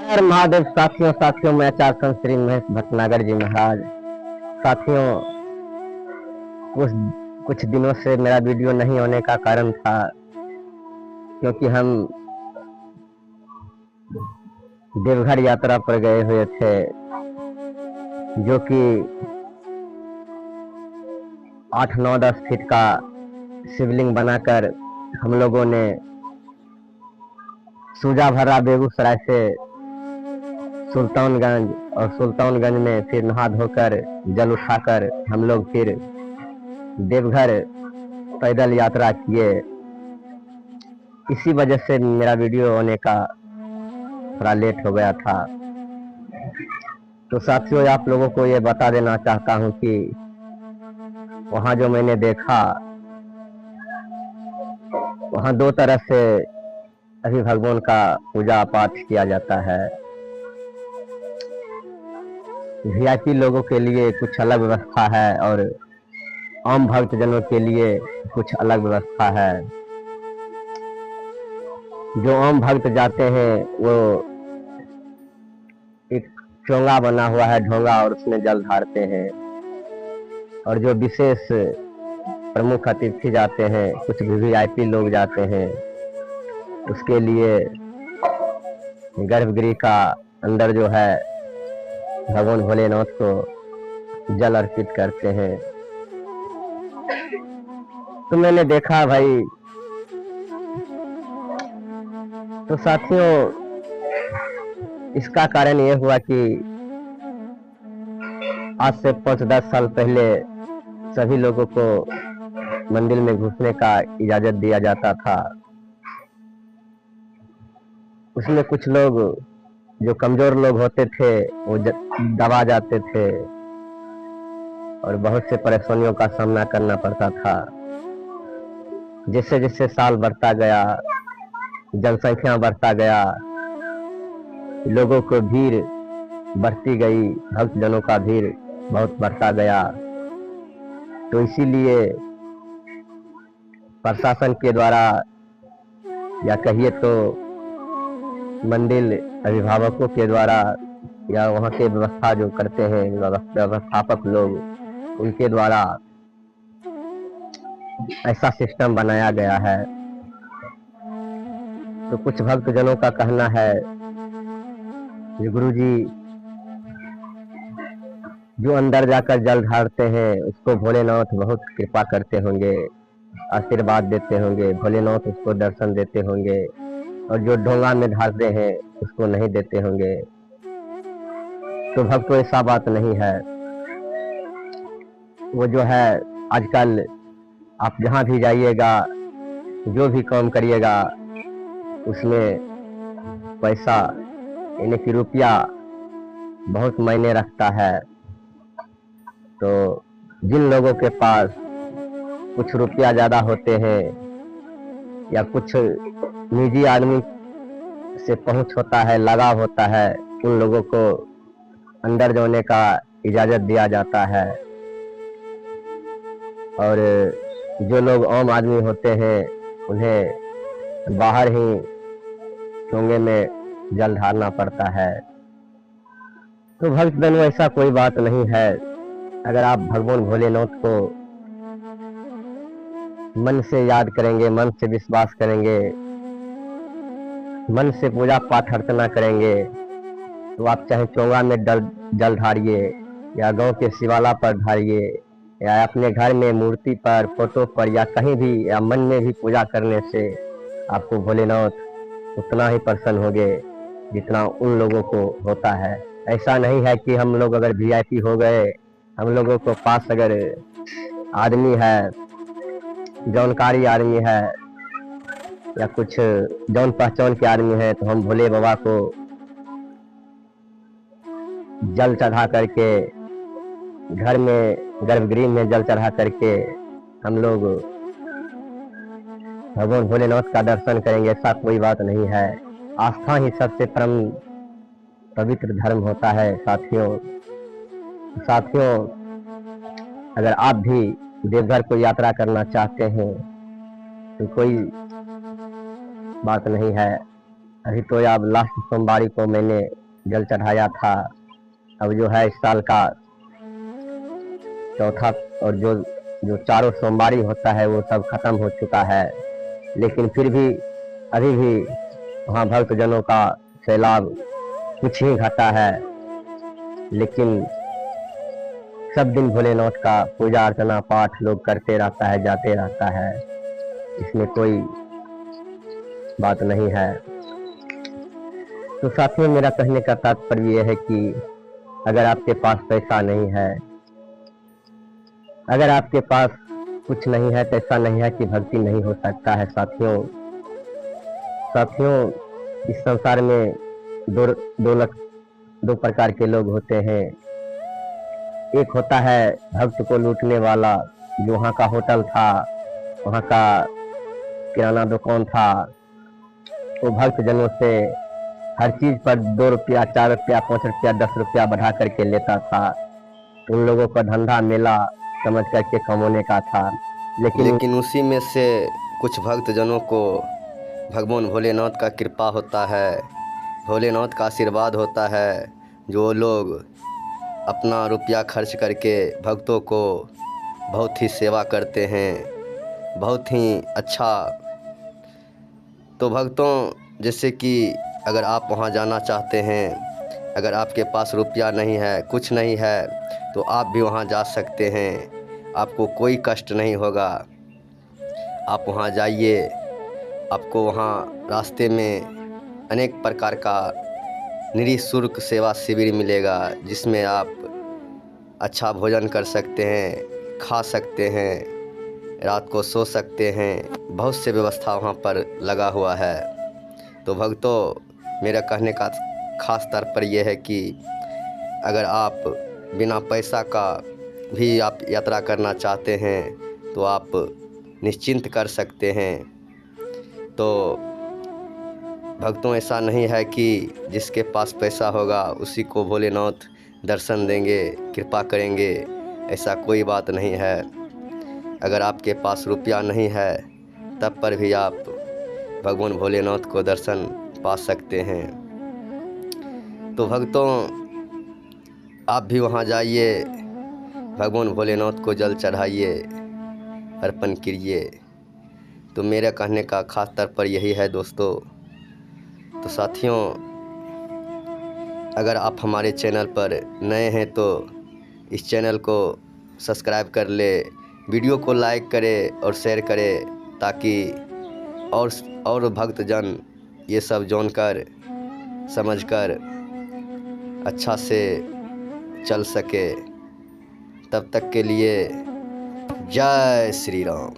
हर महादेव। साथियों मैं आचार्य श्री महेश भटनागर जी महाराज। साथियों, कुछ कुछ दिनों से मेरा वीडियो नहीं होने का कारण था क्योंकि हम देवघर यात्रा पर गए हुए थे, जो कि 8, 9, 10 फीट का शिवलिंग बनाकर हम लोगों ने सूजा भरा बेगूसराय से सुल्तानगंज, और सुल्तानगंज में फिर नहा धोकर जल उठाकर हम लोग फिर देवघर पैदल यात्रा किए। इसी वजह से मेरा वीडियो होने का थोड़ा लेट हो गया था। तो साथियों, आप लोगों को ये बता देना चाहता हूँ कि वहाँ जो मैंने देखा, वहाँ 2 तरह से अभी भगवान का पूजा पाठ किया जाता है। वीआईपी लोगों के लिए कुछ अलग व्यवस्था है और आम भक्तजनों के लिए कुछ अलग व्यवस्था है। जो आम भक्त जाते हैं वो एक चोंगा बना हुआ है, ढोंगा, और उसमें जल ढारते हैं। और जो विशेष प्रमुख अतिथि जाते हैं, कुछ वीआईपी लोग जाते हैं, उसके लिए गर्भगृह का अंदर जो है भगवान भोलेनाथ को जल अर्पित करते हैं। तो मैंने देखा भाई। तो साथियों, इसका कारण ये हुआ कि आज से 5-10 साल पहले सभी लोगों को मंदिर में घुसने का इजाजत दिया जाता था। उसमें कुछ लोग जो कमजोर लोग होते थे वो दबा जाते थे और बहुत से परेशानियों का सामना करना पड़ता था। जैसे जैसे साल बढ़ता गया, जनसंख्या बढ़ता गया, लोगों को भीड़ बढ़ती गई, भक्तजनों का भीड़ बहुत बढ़ता गया। तो इसीलिए प्रशासन के द्वारा, या कहिए तो मंदिर अभिभावकों के द्वारा, या वहाँ के व्यवस्था जो करते हैं व्यवस्थापक लोग, उनके द्वारा ऐसा सिस्टम बनाया गया है। तो कुछ भक्तजनों का कहना है कि गुरुजी जो अंदर जाकर जल ढारते हैं उसको भोलेनाथ बहुत कृपा करते होंगे, आशीर्वाद देते होंगे, भोलेनाथ उसको दर्शन देते होंगे, और जो ढोंगा में ढारते हैं उसको नहीं देते होंगे। तो भक्तों, ऐसा बात नहीं है। वो जो है, आजकल आप जहाँ भी जाइएगा, जो भी काम करिएगा, उसमें पैसा यानी कि रुपया बहुत मायने रखता है। तो जिन लोगों के पास कुछ रुपया ज़्यादा होते हैं या कुछ निजी आदमी से पहुंच होता है, लगाव होता है, उन लोगों को अंदर जाने का इजाज़त दिया जाता है। और जो लोग आम आदमी होते हैं उन्हें बाहर ही चोंगे में जल ढारना पड़ता है। तो भक्तजनों, ऐसा कोई बात नहीं है। अगर आप भगवान भोलेनाथ को मन से याद करेंगे, मन से विश्वास करेंगे, मन से पूजा पाठ अर्चना करेंगे, तो आप चाहे चोंगा में जल ढारिए, या गांव के शिवाला पर ढारिए, या अपने घर में मूर्ति पर, फोटो पर, या कहीं भी, या मन में भी पूजा करने से आपको भोलेनाथ उतना ही प्रसन्न होंगे जितना उन लोगों को होता है। ऐसा नहीं है कि हम लोग अगर वीआईपी हो गए, हम लोगों को पास अगर आदमी है, जानकारी आदमी है, या कुछ जान पहचान के आदमी है, तो हम भोले बाबा को जल चढ़ा करके, घर में गर्भगृह में जल चढ़ा करके हम लोग भगवान भोलेनाथ का दर्शन करेंगे। ऐसा कोई बात नहीं है। आस्था ही सबसे परम पवित्र धर्म होता है। साथियों, अगर आप भी देवघर को यात्रा करना चाहते हैं तो कोई बात नहीं है। अभी तो अब लास्ट सोमवारी को मैंने जल चढ़ाया था। अब जो है इस साल का चौथा, और जो जो चारों सोमवारी होता है वो सब खत्म हो चुका है, लेकिन फिर भी अभी भी वहाँ भक्तजनों का सैलाब कुछ ही घटा है। लेकिन सब दिन भोलेनाथ का पूजा अर्चना पाठ लोग करते रहता है, जाते रहता है, इसमें कोई बात नहीं है। तो साथियों, मेरा कहने का तात्पर्य यह है कि अगर आपके पास पैसा नहीं है, अगर आपके पास कुछ नहीं है, तो ऐसा नहीं है कि भक्ति नहीं हो सकता है। साथियों साथियों इस संसार में दो प्रकार के लोग होते हैं। एक होता है भक्त को लूटने वाला, जो वहाँ का होटल था, वहाँ का किराना दुकान था, वो भक्त जनों से हर चीज पर 2 रुपया, 4 रुपया, 5 रुपया, 10 रुपया बढ़ा करके लेता था। उन लोगों का धंधा मेला समझ करके कमाने का था। लेकिन उसी में से कुछ भक्तजनों को भगवान भोलेनाथ का कृपा होता है, भोलेनाथ का आशीर्वाद होता है, जो लोग अपना रुपया खर्च करके भक्तों को बहुत ही सेवा करते हैं, बहुत ही अच्छा। तो भक्तों, जैसे कि अगर आप वहाँ जाना चाहते हैं, अगर आपके पास रुपया नहीं है, कुछ नहीं है, तो आप भी वहाँ जा सकते हैं। आपको कोई कष्ट नहीं होगा। आप वहाँ जाइए, आपको वहाँ रास्ते में अनेक प्रकार का निःशुल्क सेवा शिविर मिलेगा, जिसमें आप अच्छा भोजन कर सकते हैं, खा सकते हैं, रात को सो सकते हैं। बहुत से व्यवस्था वहाँ पर लगा हुआ है। तो भक्तों, मेरा कहने का खास तात्पर्य यह है कि अगर आप बिना पैसा का भी आप यात्रा करना चाहते हैं, तो आप निश्चिंत कर सकते हैं। तो भक्तों, ऐसा नहीं है कि जिसके पास पैसा होगा उसी को भोलेनाथ दर्शन देंगे, कृपा करेंगे, ऐसा कोई बात नहीं है। अगर आपके पास रुपया नहीं है, तब पर भी आप भगवान भोलेनाथ को दर्शन पा सकते हैं। तो भक्तों, आप भी वहाँ जाइए, भगवान भोलेनाथ को जल चढ़ाइए, अर्पण कीजिए। तो मेरा कहने का खास तात्पर्य यही है दोस्तों। तो साथियों, अगर आप हमारे चैनल पर नए हैं तो इस चैनल को सब्सक्राइब कर ले, वीडियो को लाइक करें और शेयर करें, ताकि और भक्तजन ये सब जानकर समझकर अच्छा से चल सके। तब तक के लिए जय श्री राम।